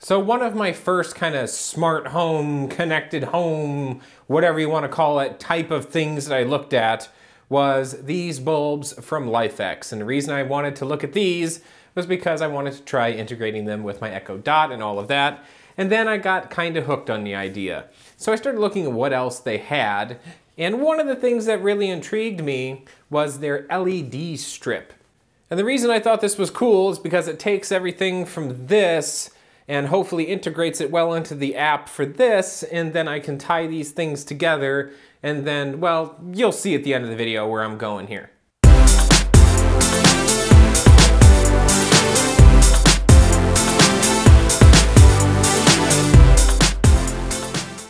So one of my first kind of smart home, connected home, whatever you want to call it, type of things that I looked at was these bulbs from LIFX. And the reason I wanted to look at these was because I wanted to try integrating them with my Echo Dot and all of that. And then I got kind of hooked on the idea. So I started looking at what else they had. And one of the things that really intrigued me was their LED strip. And the reason I thought this was cool is because it takes everything from this and hopefully integrates it well into the app for this, and then I can tie these things together, and then, well, you'll see at the end of the video where I'm going here.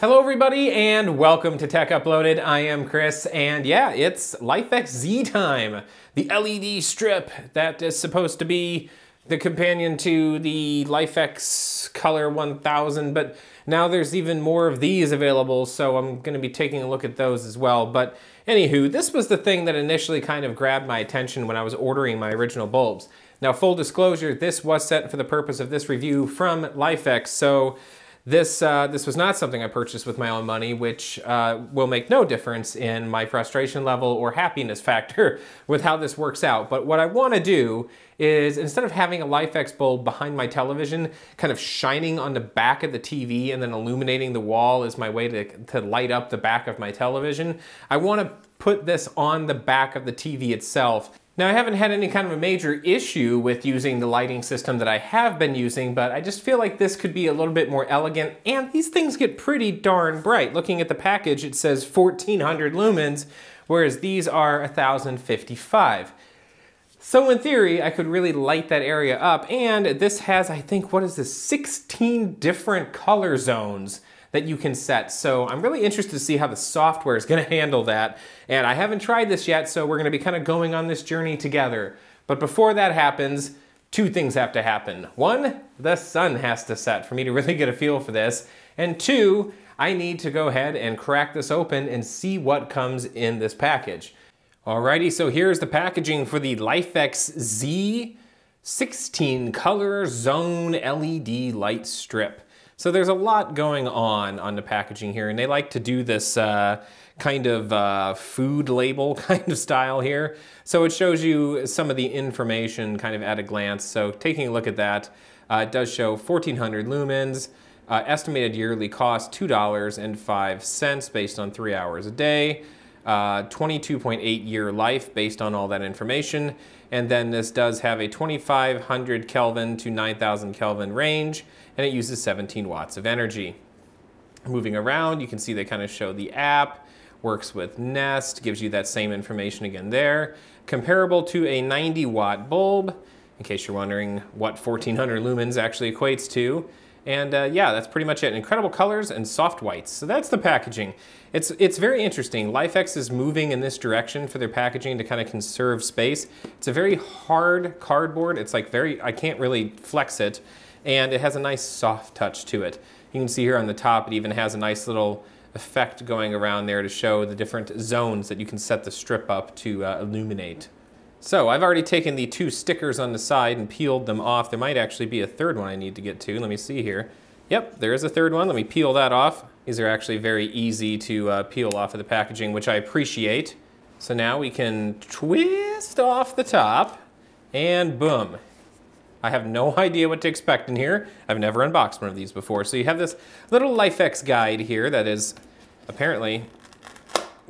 Hello everybody and welcome to Tech Uploaded. I am Chris and yeah, it's LIFX Z time. The LED strip that is supposed to be the companion to the LIFX Color 1000, but now there's even more of these available, so I'm going to be taking a look at those as well. But anywho, this was the thing that initially kind of grabbed my attention when I was ordering my original bulbs. Now, full disclosure, this was set for the purpose of this review from LIFX, so this was not something I purchased with my own money, which will make no difference in my frustration level or happiness factor with how this works out. But what I want to do is, instead of having a LIFX bulb behind my television, kind of shining on the back of the TV and then illuminating the wall as my way to light up the back of my television, I want to put this on the back of the TV itself. Now, I haven't had any kind of a major issue with using the lighting system that I have been using, but I just feel like this could be a little bit more elegant, and these things get pretty darn bright. Looking at the package, it says 1400 lumens, whereas these are 1055. So in theory, I could really light that area up, and this has, I think, what is this, 16 different color zones that you can set. So I'm really interested to see how the software is gonna handle that. And I haven't tried this yet, so we're gonna be kind of going on this journey together. But before that happens, two things have to happen. One, the sun has to set for me to really get a feel for this. And two, I need to go ahead and crack this open and see what comes in this package. Alrighty, so here's the packaging for the LIFX Z 16 color zone LED light strip. So there's a lot going on the packaging here, and they like to do this kind of food label kind of style here. So it shows you some of the information kind of at a glance. So taking a look at that, it does show 1400 lumens, estimated yearly cost $2.05 based on 3 hours a day, 22.8 year life based on all that information. And then this does have a 2500 Kelvin to 9000 Kelvin range, and it uses 17 watts of energy. Moving around, you can see they kind of show the app, works with Nest, gives you that same information again there. Comparable to a 90 watt bulb, in case you're wondering what 1400 lumens actually equates to. And yeah, that's pretty much it. Incredible colors and soft whites. So that's the packaging. It's very interesting. LIFX is moving in this direction for their packaging to kind of conserve space. It's a very hard cardboard. It's like I can't really flex it. And it has a nice soft touch to it. You can see here on the top, it even has a nice little effect going around there to show the different zones that you can set the strip up to illuminate. So I've already taken the two stickers on the side and peeled them off. There might actually be a third one I need to get to. Let me see here. Yep, there is a third one. Let me peel that off. These are actually very easy to peel off of the packaging, which I appreciate. So now we can twist off the top and boom. I have no idea what to expect in here. I've never unboxed one of these before. So you have this little LIFX guide here that is apparently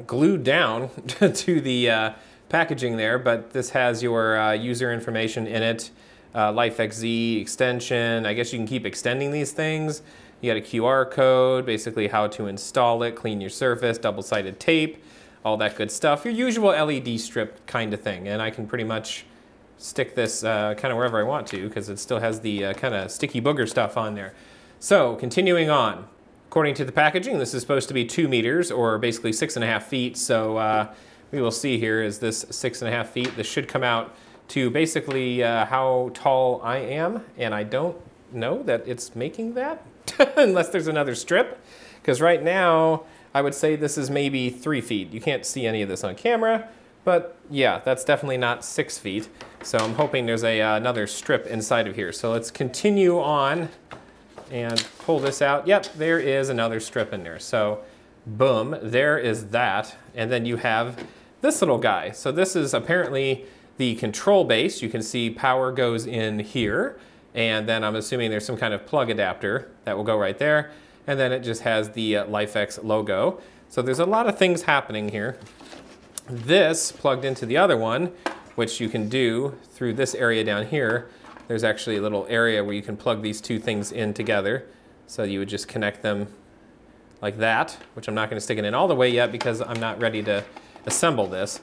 glued down to the packaging there, but this has your user information in it, LIFX Z extension. I guess you can keep extending these things. You got a QR code, basically how to install it, clean your surface, double-sided tape, all that good stuff. Your usual LED strip kind of thing, and I can pretty much stick this kind of wherever I want to because it still has the kind of sticky booger stuff on there. So continuing on, according to the packaging, this is supposed to be 2 meters or basically 6.5 feet. So we will see here, is this 6.5 feet? This should come out to basically how tall I am, and I don't know that it's making that unless there's another strip, because right now I would say this is maybe 3 feet. You can't see any of this on camera, but yeah, that's definitely not 6 feet. So I'm hoping there's another strip inside of here. So let's continue on and pull this out. Yep, there is another strip in there. So boom, there is that. And then you have this little guy. So this is apparently the control base. You can see power goes in here. And then I'm assuming there's some kind of plug adapter that will go right there. And then it just has the LIFX logo. So there's a lot of things happening here. This plugged into the other one, which you can do through this area down here. There's actually a little area where you can plug these two things in together. So you would just connect them like that, which I'm not going to stick it in all the way yet because I'm not ready to assemble this.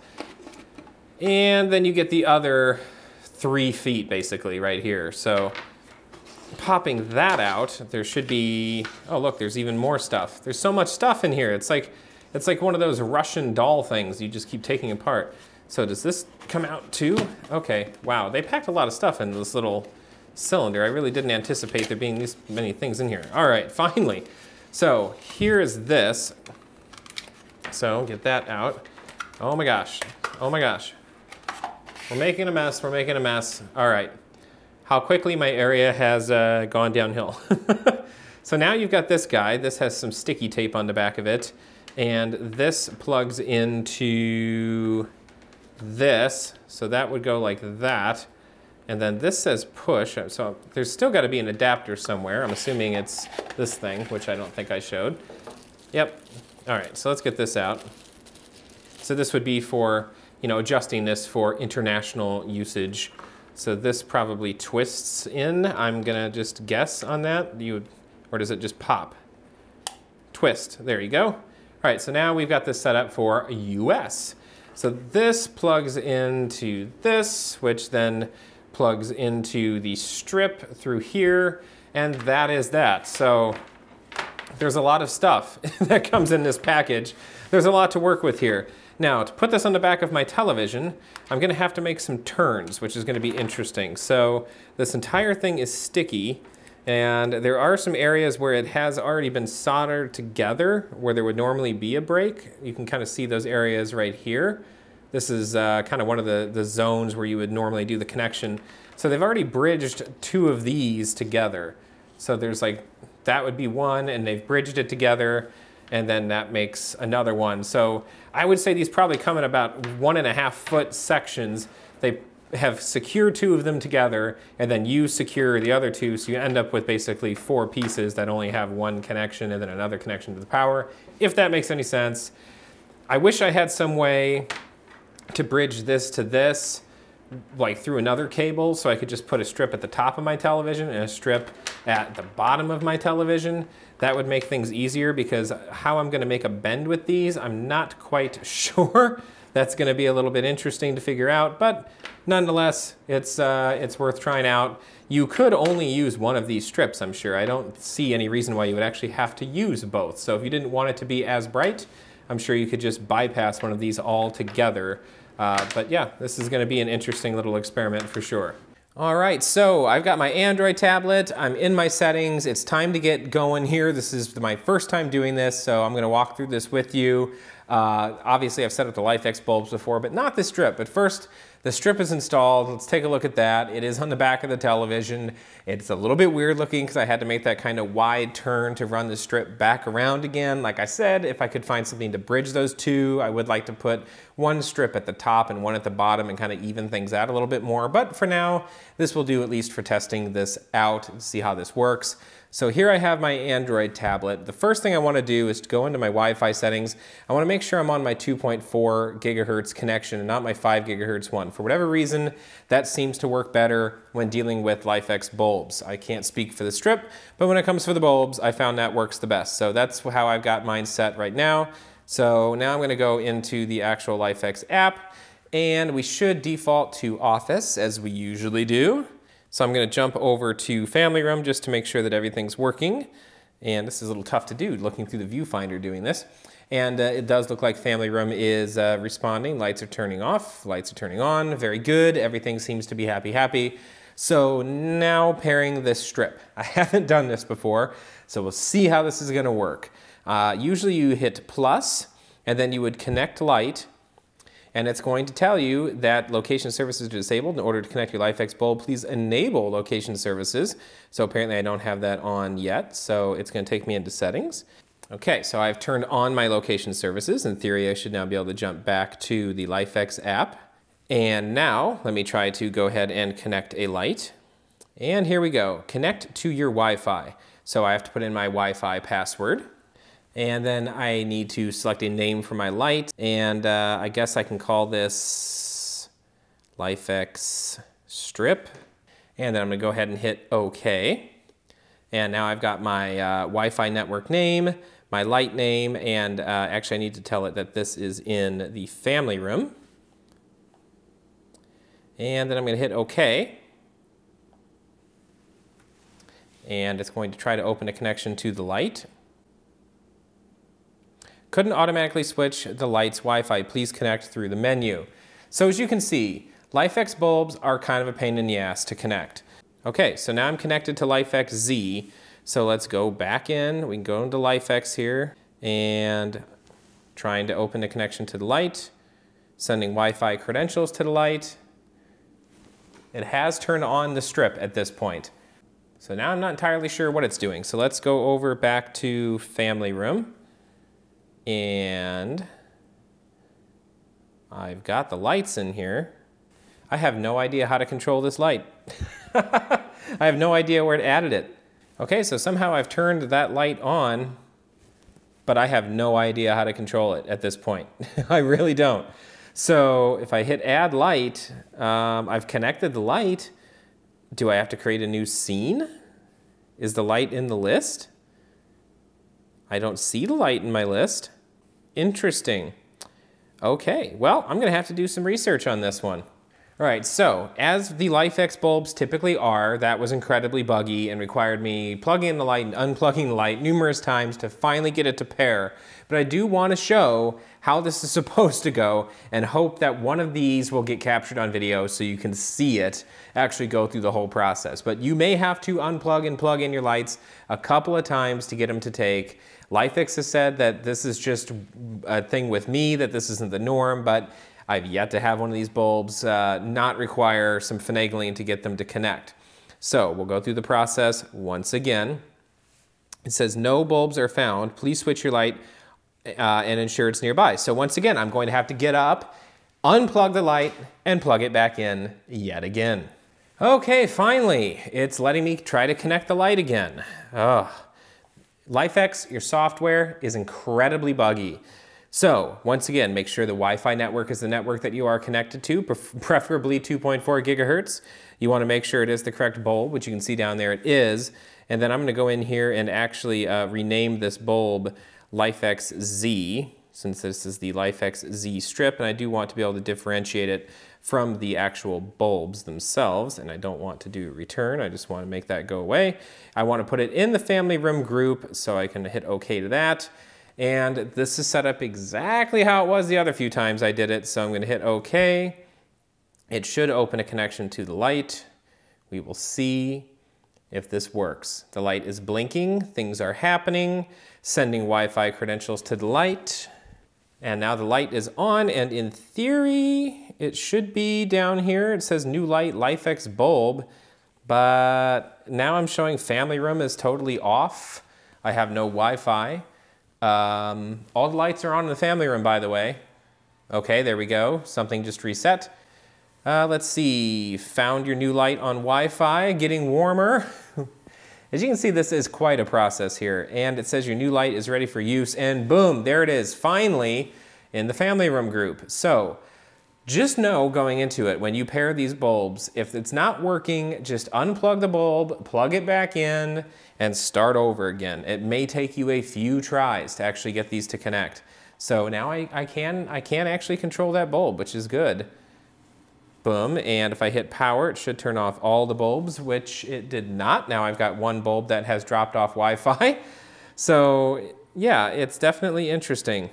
And then you get the other 3 feet basically right here. So popping that out, there should be, oh look, there's even more stuff. There's so much stuff in here. It's like one of those Russian doll things you just keep taking apart. So does this come out too? Okay, wow, they packed a lot of stuff in this little cylinder. I really didn't anticipate there being this many things in here. All right, finally. So here is this. So get that out. Oh my gosh, oh my gosh. We're making a mess, we're making a mess. All right, how quickly my area has gone downhill. So now you've got this guy. This has some sticky tape on the back of it. And this plugs into this. So that would go like that. And then this says push. So there's still got to be an adapter somewhere. I'm assuming it's this thing, which I don't think I showed. Yep. All right, so let's get this out. So this would be for, you know, adjusting this for international usage. So this probably twists in. I'm gonna just guess on that. Or does it just pop? Twist, there you go. All right, so now we've got this set up for US. So this plugs into this, which then plugs into the strip through here, and that is that. So there's a lot of stuff that comes in this package. There's a lot to work with here. Now, to put this on the back of my television, I'm gonna have to make some turns, which is gonna be interesting. So this entire thing is sticky, and there are some areas where it has already been soldered together, where there would normally be a break. You can kind of see those areas right here. This is kind of one of the zones where you would normally do the connection. So they've already bridged 2 of these together. So there's like, that would be one, and they've bridged it together, and then that makes another one. So I would say these probably come in about 1.5 foot sections. They have secured 2 of them together, and then you secure the other 2, so you end up with basically 4 pieces that only have one connection and then another connection to the power, if that makes any sense. I wish I had some way to bridge this to this, like through another cable, so I could just put a strip at the top of my television and a strip at the bottom of my television. That would make things easier, because how I'm gonna make a bend with these, I'm not quite sure. That's gonna be a little bit interesting to figure out, but nonetheless, it's worth trying out. You could only use one of these strips, I'm sure. I don't see any reason why you would actually have to use both. So if you didn't want it to be as bright, I'm sure you could just bypass one of these altogether. But yeah, this is gonna be an interesting little experiment for sure. All right, so I've got my Android tablet. I'm in my settings. It's time to get going here. This is my first time doing this, so I'm gonna walk through this with you. Obviously, I've set up the LIFX bulbs before, but not the strip. But first, the strip is installed. Let's take a look at that. It is on the back of the television. It's a little bit weird looking because I had to make that kind of wide turn to run the strip back around again. Like I said, if I could find something to bridge those 2, I would like to put one strip at the top and one at the bottom and kind of even things out a little bit more. But for now, this will do at least for testing this out and see how this works. So here I have my Android tablet. The first thing I want to do is to go into my Wi-Fi settings. I want to make sure I'm on my 2.4 gigahertz connection and not my 5 gigahertz one. For whatever reason, that seems to work better when dealing with LIFX bulbs. I can't speak for the strip, but when it comes for the bulbs, I found that works the best. So that's how I've got mine set right now. So now I'm going to go into the actual LIFX app, and we should default to Office as we usually do. So I'm going to jump over to Family Room just to make sure that everything's working. And this is a little tough to do, looking through the viewfinder doing this. And it does look like Family Room is responding. Lights are turning off, lights are turning on. Very good. Everything seems to be happy. So now pairing this strip. I haven't done this before, so we'll see how this is going to work. Usually you hit plus, and then you would connect light. and it's going to tell you that location services are disabled. In order to connect your LIFX bulb, please enable location services. So apparently I don't have that on yet, so it's going to take me into settings. Okay, so I've turned on my location services. In theory, I should now be able to jump back to the LIFX app. And now, let me try to go ahead and connect a light. And here we go, connect to your Wi-Fi. So I have to put in my Wi-Fi password. And then I need to select a name for my light. And I guess I can call this LIFX Strip. And then I'm gonna go ahead and hit OK. And now I've got my Wi-Fi network name, my light name, and actually I need to tell it that this is in the family room. And then I'm going to hit OK. And it's going to try to open a connection to the light. Couldn't automatically switch the light's Wi-Fi. Please connect through the menu. So as you can see, LIFX bulbs are kind of a pain in the ass to connect. Okay, so now I'm connected to LIFX Z. So let's go back in. We can go into LIFX here and trying to open a connection to the light, sending Wi-Fi credentials to the light. It has turned on the strip at this point. So now I'm not entirely sure what it's doing. So let's go over back to family room. And I've got the lights in here. I have no idea how to control this light. I have no idea where it added it. Okay, so somehow I've turned that light on, but I have no idea how to control it at this point. I really don't. So if I hit add light, I've connected the light. Do I have to create a new scene? Is the light in the list? I don't see the light in my list. Interesting. Okay, well, I'm gonna have to do some research on this one. All right, so as the LIFX bulbs typically are, that was incredibly buggy and required me plugging in the light and unplugging the light numerous times to finally get it to pair. But I do want to show how this is supposed to go and hope that one of these will get captured on video so you can see it actually go through the whole process. But you may have to unplug and plug in your lights a couple of times to get them to take. LIFX has said that this is just a thing with me, that this isn't the norm, but I've yet to have one of these bulbs not require some finagling to get them to connect. So we'll go through the process once again. It says no bulbs are found. Please switch your light and ensure it's nearby. So once again, I'm going to have to get up, unplug the light, and plug it back in yet again. Okay, finally, it's letting me try to connect the light again. Oh. LIFX, your software, is incredibly buggy. So once again, make sure the Wi-Fi network is the network that you are connected to, preferably 2.4 gigahertz. You want to make sure it is the correct bulb, which you can see down there it is. And then I'm going to go in here and actually rename this bulb LIFX Z, since this is the LIFX Z strip, and I do want to be able to differentiate it from the actual bulbs themselves, and I don't want to do return, I just want to make that go away. I want to put it in the family room group, so I can hit OK to that. And this is set up exactly how it was the other few times I did it, so I'm going to hit OK. It should open a connection to the light. We will see if this works. The light is blinking, things are happening, sending Wi-Fi credentials to the light. And now the light is on, and in theory, it should be down here. It says new light, LIFX bulb, but now I'm showing family room is totally off. I have no Wi-Fi. All the lights are on in the family room, by the way. Okay, there we go. Something just reset. Let's see, found your new light on Wi-Fi, getting warmer. As you can see, this is quite a process here, and it says your new light is ready for use, and boom, there it is, finally in the family room group. So just know going into it, when you pair these bulbs, if it's not working, just unplug the bulb, plug it back in, and start over again. It may take you a few tries to actually get these to connect. So now I can actually control that bulb, which is good. Boom, and if I hit power, it should turn off all the bulbs, which it did not. Now I've got one bulb that has dropped off Wi-Fi. So yeah, it's definitely interesting.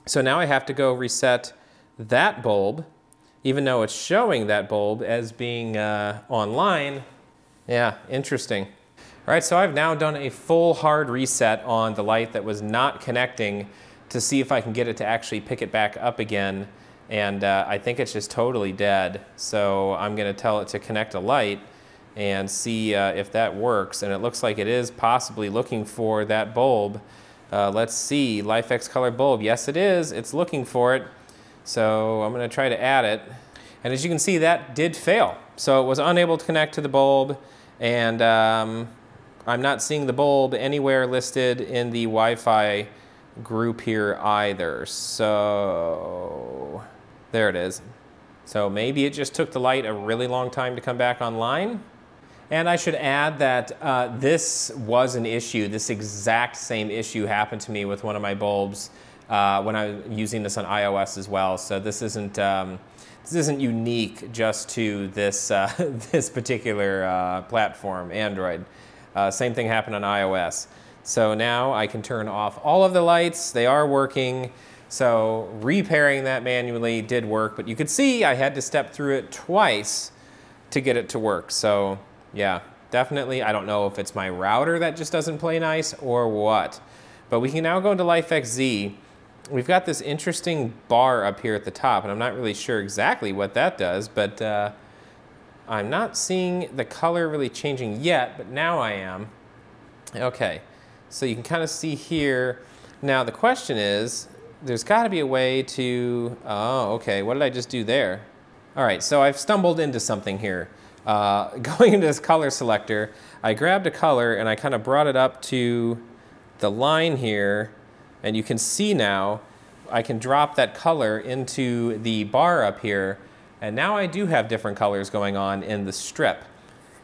So now I have to go reset that bulb, even though it's showing that bulb as being online. Yeah, interesting. All right, so I've now done a full hard reset on the light that was not connecting to see if I can get it to actually pick it back up again. And I think it's just totally dead. So I'm gonna tell it to connect a light and see if that works. And it looks like it is possibly looking for that bulb. Let's see, LIFX Color bulb. Yes, it is. It's looking for it. So I'm going to try to add it. And as you can see, that did fail. So it was unable to connect to the bulb. And I'm not seeing the bulb anywhere listed in the Wi-Fi group here either. So there it is. So maybe it just took the light a really long time to come back online. And I should add that this was an issue. This exact same issue happened to me with one of my bulbs when I was using this on iOS as well. So this isn't unique just to this this particular platform, Android. Same thing happened on iOS. So now I can turn off all of the lights. They are working. So repairing that manually did work, but you could see I had to step through it twice to get it to work. So yeah, definitely. I don't know if it's my router that just doesn't play nice or what. But we can now go into LIFX Z. We've got this interesting bar up here at the top, and I'm not really sure exactly what that does, but I'm not seeing the color really changing yet, but now I am. Okay, so you can kind of see here. Now the question is, there's got to be a way to, oh, okay, what did I just do there? All right, so I've stumbled into something here. Going into this color selector, I grabbed a color and I kind of brought it up to the line here, and you can see now I can drop that color into the bar up here, and now I do have different colors going on in the strip.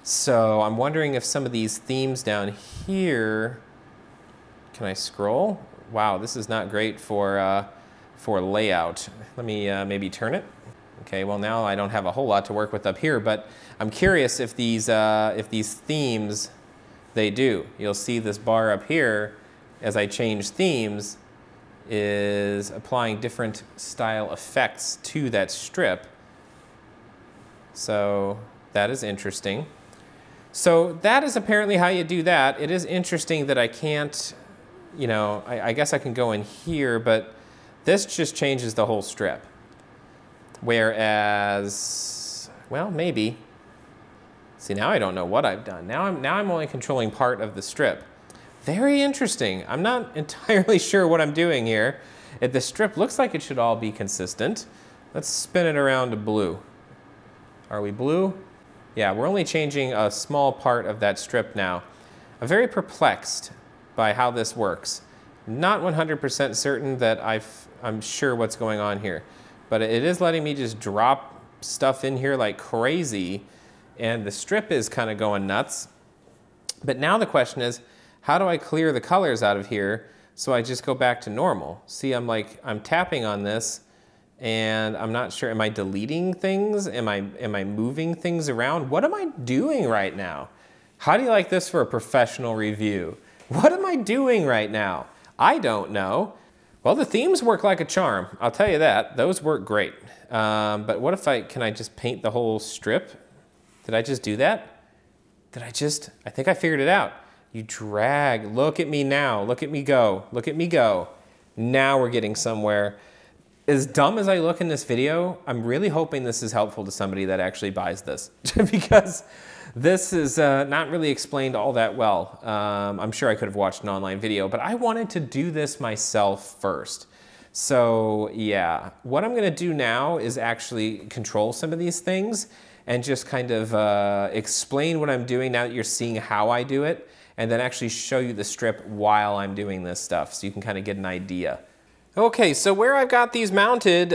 So I'm wondering if some of these themes down here, can I scroll? Wow, this is not great for layout. Let me maybe turn it. Okay, well now I don't have a whole lot to work with up here, but I'm curious if these themes, they do. You'll see this bar up here, as I change themes, is applying different style effects to that strip. So that is interesting. So that is apparently how you do that. It is interesting that I can't, you know, I guess I can go in here, but this just changes the whole strip. Whereas, well, maybe. See, now I don't know what I've done. Now I'm only controlling part of the strip. Very interesting. I'm not entirely sure what I'm doing here. The strip looks like it should all be consistent. Let's spin it around to blue. Are we blue? Yeah, we're only changing a small part of that strip now. I'm very perplexed by how this works. Not 100% certain that I'm sure what's going on here. But it is letting me just drop stuff in here like crazy, and the strip is kind of going nuts. But now the question is, how do I clear the colors out of here so I just go back to normal? See, I'm tapping on this, and I'm not sure, am I deleting things? Am I moving things around? What am I doing right now? How do you like this for a professional review? What am I doing right now? I don't know. Well, the themes work like a charm, I'll tell you that. Those work great. But what if can I just paint the whole strip? Did I just do that? I think I figured it out. You drag, look at me now, look at me go, look at me go. Now we're getting somewhere. As dumb as I look in this video, I'm really hoping this is helpful to somebody that actually buys this because this is not really explained all that well. I'm sure I could have watched an online video, but I wanted to do this myself first. So yeah, what I'm gonna do now is actually control some of these things and just kind of explain what I'm doing now that you're seeing how I do it, and then actually show you the strip while I'm doing this stuff so you can kind of get an idea. Okay, so where I've got these mounted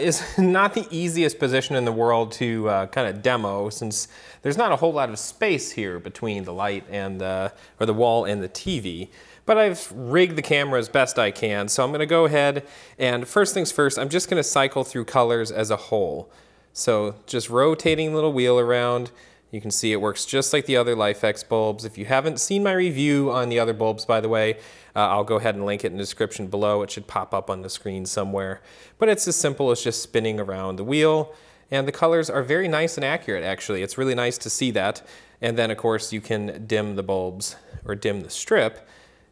is not the easiest position in the world to kind of demo, since there's not a whole lot of space here between the light and or the wall and the TV. But I've rigged the camera as best I can, so I'm going to go ahead and first things first, I'm just going to cycle through colors as a whole. So just rotating the little wheel around. You can see it works just like the other LIFX bulbs. If you haven't seen my review on the other bulbs, by the way, I'll go ahead and link it in the description below. It should pop up on the screen somewhere. But it's as simple as just spinning around the wheel. And the colors are very nice and accurate, actually. It's really nice to see that. And then, of course, you can dim the bulbs or dim the strip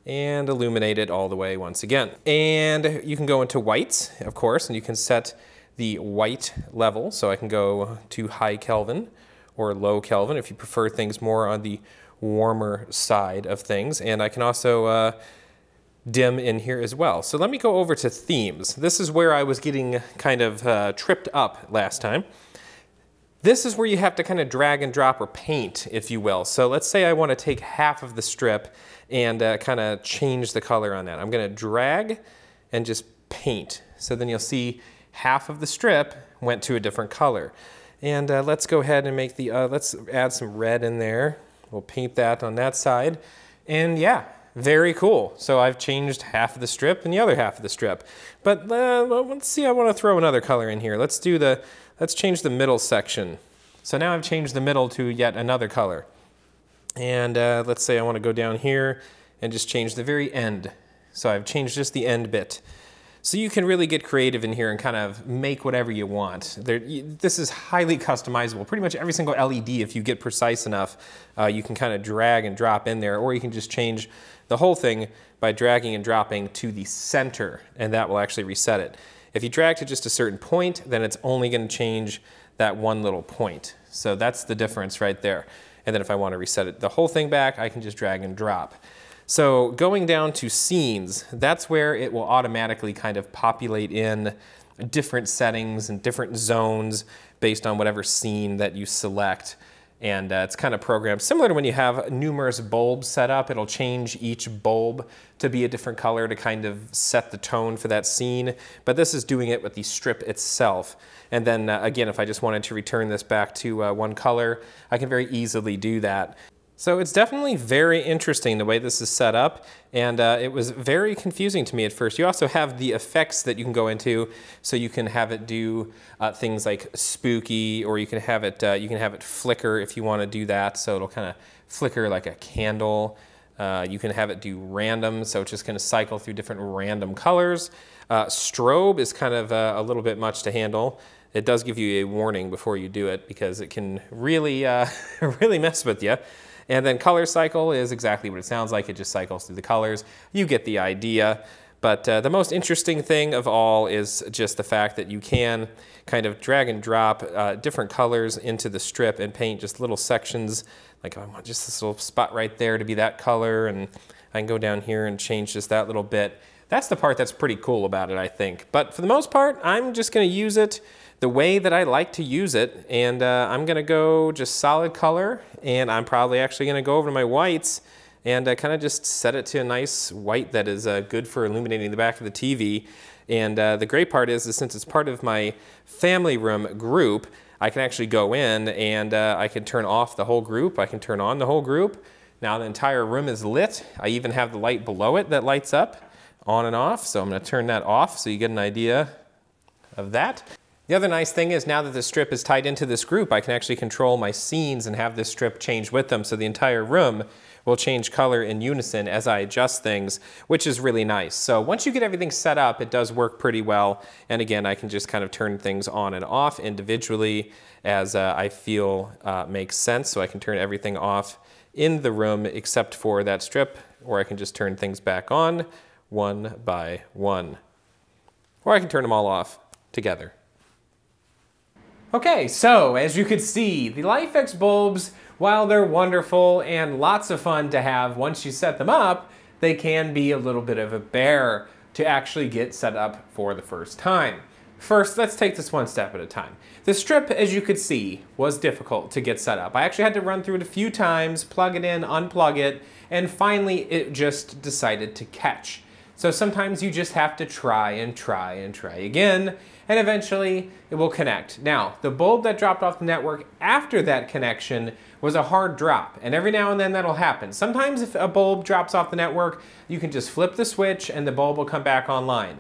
and illuminate it all the way once again. And you can go into whites, of course, and you can set the white level. So I can go to high Kelvin or low Kelvin if you prefer things more on the warmer side of things. And I can also dim in here as well. So let me go over to themes. This is where I was getting kind of tripped up last time. This is where you have to kind of drag and drop or paint, if you will. So let's say I want to take half of the strip and kind of change the color on that. I'm going to drag and just paint. So then you'll see half of the strip went to a different color. And let's go ahead and make the, let's add some red in there. We'll paint that on that side. And yeah, very cool. So I've changed half of the strip and the other half of the strip. But let's see, I want to throw another color in here. Let's change the middle section. So now I've changed the middle to yet another color. And let's say I want to go down here and just change the very end. So I've changed just the end bit. So you can really get creative in here and kind of make whatever you want. This is highly customizable. Pretty much every single LED, if you get precise enough, you can kind of drag and drop in there, or you can just change the whole thing by dragging and dropping to the center, and that will actually reset it. If you drag to just a certain point, then it's only going to change that one little point. So that's the difference right there. And then if I want to reset it, the whole thing back, I can just drag and drop. So going down to scenes, that's where it will automatically kind of populate in different settings and different zones based on whatever scene that you select. And it's kind of programmed similar to when you have numerous bulbs set up. It'll change each bulb to be a different color to kind of set the tone for that scene. But this is doing it with the strip itself. And then again, if I just wanted to return this back to one color, I can very easily do that. So it's definitely very interesting the way this is set up, and it was very confusing to me at first. You also have the effects that you can go into, so you can have it do things like spooky, or you can have it flicker if you want to do that, so it'll kind of flicker like a candle. You can have it do random, so it's just going to cycle through different random colors. Strobe is kind of a little bit much to handle. It does give you a warning before you do it because it can really, really mess with you. And then color cycle is exactly what it sounds like. It just cycles through the colors. You get the idea. But the most interesting thing of all is just the fact that you can kind of drag and drop different colors into the strip and paint just little sections. Like I want just this little spot right there to be that color, and I can go down here and change just that little bit. That's the part that's pretty cool about it, I think. But for the most part, I'm just going to use it the way that I like to use it, and I'm going to go just solid color, and I'm probably actually going to go over to my whites and kind of just set it to a nice white that is good for illuminating the back of the TV. And the great part is since it's part of my family room group, I can actually go in and I can turn off the whole group, I can turn on the whole group. Now the entire room is lit. I even have the light below it that lights up on and off, so I'm going to turn that off so you get an idea of that. The other nice thing is now that the strip is tied into this group, I can actually control my scenes and have this strip change with them, so the entire room will change color in unison as I adjust things, which is really nice. So once you get everything set up, it does work pretty well. And again, I can just kind of turn things on and off individually as I feel makes sense. So I can turn everything off in the room except for that strip, or I can just turn things back on one by one. Or I can turn them all off together. Okay, so as you could see, the LIFX bulbs, while they're wonderful and lots of fun to have once you set them up, they can be a little bit of a bear to actually get set up for the first time. First, let's take this one step at a time. The strip, as you could see, was difficult to get set up. I actually had to run through it a few times, plug it in, unplug it, and finally it just decided to catch. So sometimes you just have to try and try and try again, and eventually it will connect. Now, the bulb that dropped off the network after that connection was a hard drop, and every now and then that'll happen. Sometimes if a bulb drops off the network, you can just flip the switch and the bulb will come back online.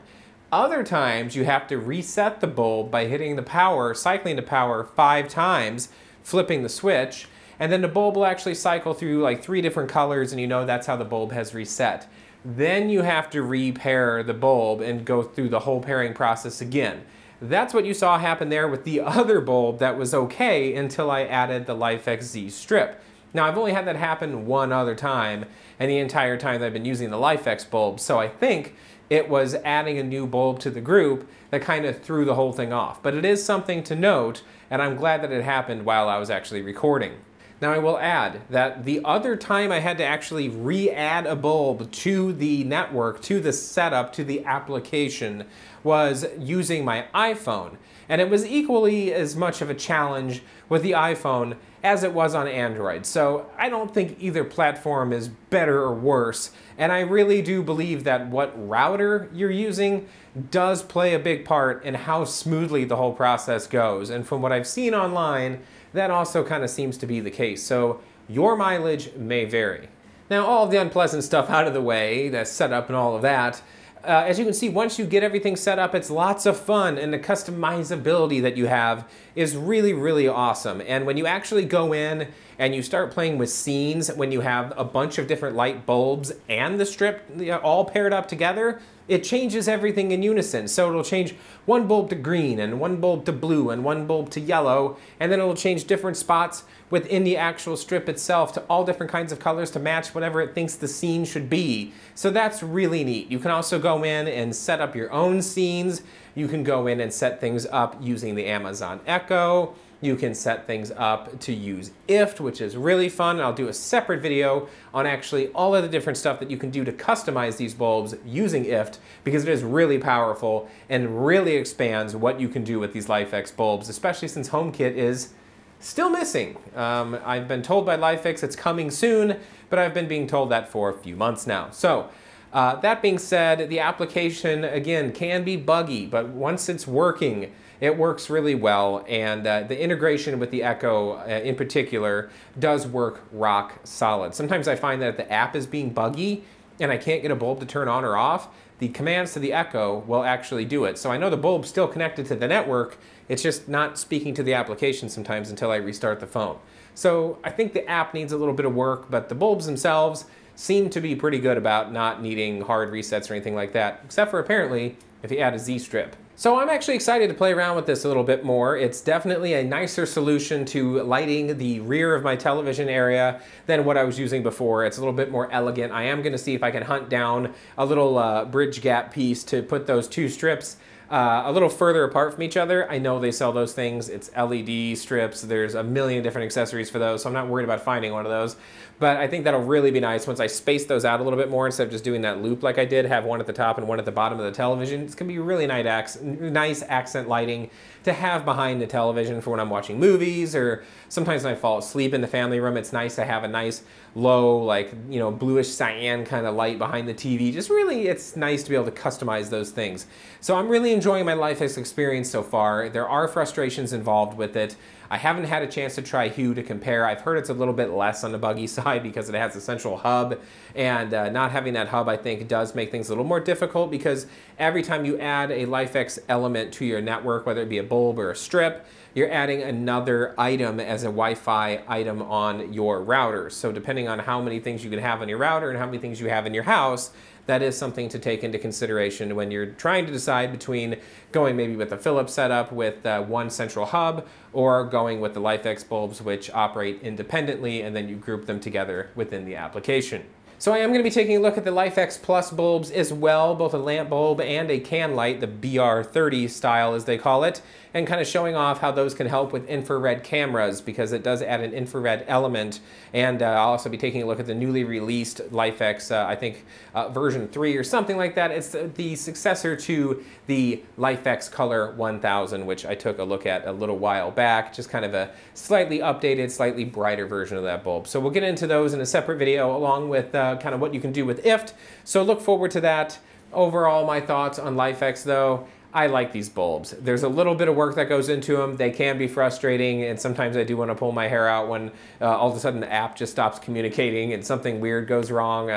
Other times you have to reset the bulb by hitting the power, cycling the power 5 times, flipping the switch, and then the bulb will actually cycle through like 3 different colors, and you know that's how the bulb has reset. Then you have to repair the bulb and go through the whole pairing process again. That's what you saw happen there with the other bulb that was okay until I added the LIFX Z strip. Now, I've only had that happen one other time, and the entire time that I've been using the LIFX bulb, so I think it was adding a new bulb to the group that kind of threw the whole thing off. But it is something to note, and I'm glad that it happened while I was actually recording. Now, I will add that the other time I had to actually re-add a bulb to the network, to the setup, to the application, was using my iPhone. And it was equally as much of a challenge with the iPhone as it was on Android. So I don't think either platform is better or worse. And I really do believe that what router you're using does play a big part in how smoothly the whole process goes. And from what I've seen online, that also kind of seems to be the case. So your mileage may vary. Now, all of the unpleasant stuff out of the way, the setup and all of that, as you can see, once you get everything set up, it's lots of fun, and the customizability that you have is really, really awesome. And when you actually go in and you start playing with scenes, when you have a bunch of different light bulbs and the strip all paired up together, it changes everything in unison. So it'll change one bulb to green and one bulb to blue and one bulb to yellow, and then it'll change different spots within the actual strip itself to all different kinds of colors to match whatever it thinks the scene should be. So that's really neat. You can also go in and set up your own scenes. You can go in and set things up using the Amazon Echo. You can set things up to use IFT, which is really fun. I'll do a separate video on actually all of the different stuff that you can do to customize these bulbs using IFT, because it is really powerful and really expands what you can do with these LIFX bulbs, especially since HomeKit is still missing. I've been told by LIFX it's coming soon, but I've been being told that for a few months now. So that being said, the application, again, can be buggy, but once it's working, it works really well, and the integration with the Echo in particular does work rock solid. Sometimes I find that if the app is being buggy and I can't get a bulb to turn on or off, the commands to the Echo will actually do it. So I know the bulb's still connected to the network, it's just not speaking to the application sometimes until I restart the phone. So I think the app needs a little bit of work, but the bulbs themselves seem to be pretty good about not needing hard resets or anything like that, except for apparently if you add a Z strip. So I'm actually excited to play around with this a little bit more. It's definitely a nicer solution to lighting the rear of my television area than what I was using before. It's a little bit more elegant. I am going to see if I can hunt down a little bridge gap piece to put those two strips a little further apart from each other. I know they sell those things. It's LED strips. There's a million different accessories for those, so I'm not worried about finding one of those. But I think that'll really be nice once I space those out a little bit more instead of just doing that loop like I did, have one at the top and one at the bottom of the television. It's going to be really nice accent lighting to have behind the television for when I'm watching movies, or sometimes when I fall asleep in the family room. It's nice to have a nice low, like, you know, bluish cyan kind of light behind the TV. Just really, it's nice to be able to customize those things. So I'm really enjoying my LIFX experience so far. There are frustrations involved with it. I haven't had a chance to try Hue to compare. I've heard it's a little bit less on the buggy side because it has a central hub, and not having that hub, I think, does make things a little more difficult, because every time you add a LIFX element to your network, whether it be a bulb or a strip, you're adding another item as a Wi-Fi item on your router. So depending on how many things you can have on your router and how many things you have in your house, that is something to take into consideration when you're trying to decide between going maybe with a Philips setup with one central hub, or going with the LIFX bulbs, which operate independently, and then you group them together within the application. So I am going to be taking a look at the LIFX Plus bulbs as well, both a lamp bulb and a can light, the BR30 style as they call it, and kind of showing off how those can help with infrared cameras, because it does add an infrared element. And I'll also be taking a look at the newly released LIFX, I think version 3 or something like that. It's the successor to the LIFX Color 1000, which I took a look at a little while back, just kind of a slightly updated, slightly brighter version of that bulb. So we'll get into those in a separate video, along with kind of what you can do with IFT. So look forward to that. Overall, my thoughts on LIFX though, I like these bulbs. There's a little bit of work that goes into them. They can be frustrating, and sometimes I do want to pull my hair out when all of a sudden the app just stops communicating and something weird goes wrong.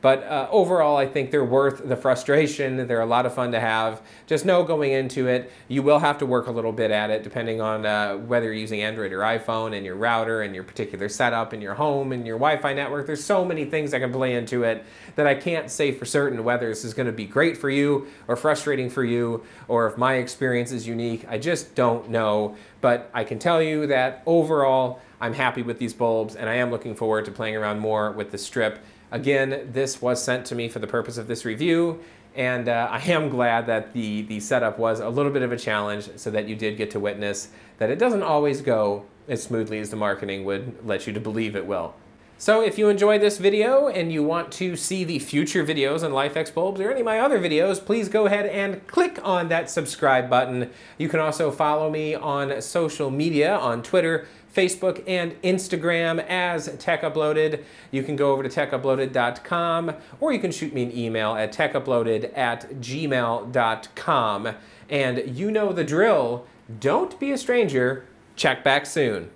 But overall, I think they're worth the frustration. They're a lot of fun to have. Just know going into it, you will have to work a little bit at it, depending on whether you're using Android or iPhone, and your router and your particular setup and your home and your Wi-Fi network. There's so many things that can play into it that I can't say for certain whether this is going to be great for you or frustrating for you, or if my experience is unique. I just don't know, but I can tell you that overall, I'm happy with these bulbs, and I am looking forward to playing around more with the strip. Again, this was sent to me for the purpose of this review, and I am glad that the setup was a little bit of a challenge so that you did get to witness that it doesn't always go as smoothly as the marketing would let you to believe it will. So if you enjoyed this video and you want to see the future videos on LIFX bulbs or any of my other videos, please go ahead and click on that subscribe button. You can also follow me on social media on Twitter, Facebook, and Instagram as Tech Uploaded. You can go over to techuploaded.com, or you can shoot me an email at techuploaded@gmail.com. And you know the drill. Don't be a stranger. Check back soon.